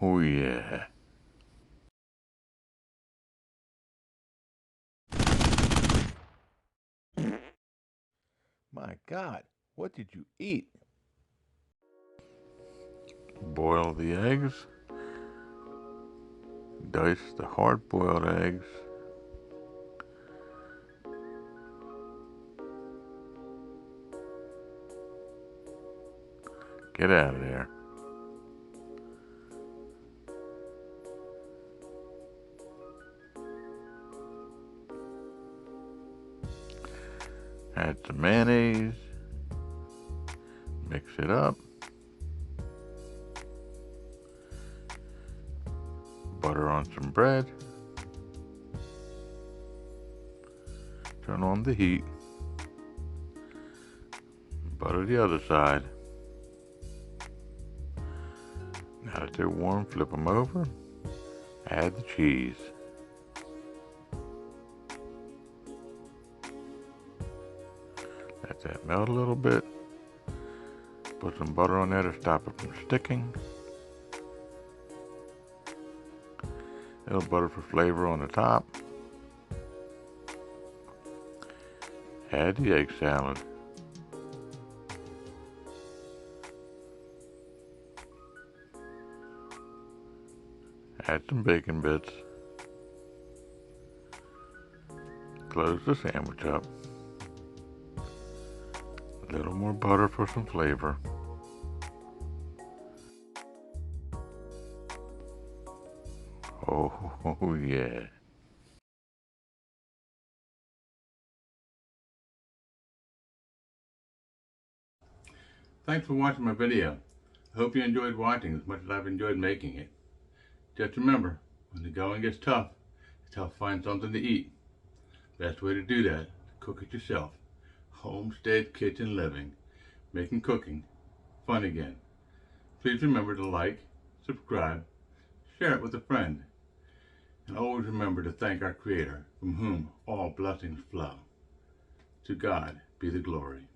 Oh yeah. My God, what did you eat? Boil the eggs. Dice the hard-boiled eggs. Get out of there. Add some mayonnaise. Mix it up. Butter on some bread. Turn on the heat. Butter the other side. Now that they're warm, flip them over. Add the cheese. Let that melt a little bit. Put some butter on there to stop it from sticking. A little butter for flavor on the top. Add the egg salad. Add some bacon bits. Close the sandwich up. A little more butter for some flavor. Oh yeah. Thanks for watching my video. I hope you enjoyed watching as much as I've enjoyed making it. Just remember, when the going gets tough, it's tough to find something to eat. Best way to do that, cook it yourself. Homestead kitchen living, making cooking fun again. Please remember to like, subscribe, share it with a friend, and always remember to thank our Creator, from whom all blessings flow. To God be the glory.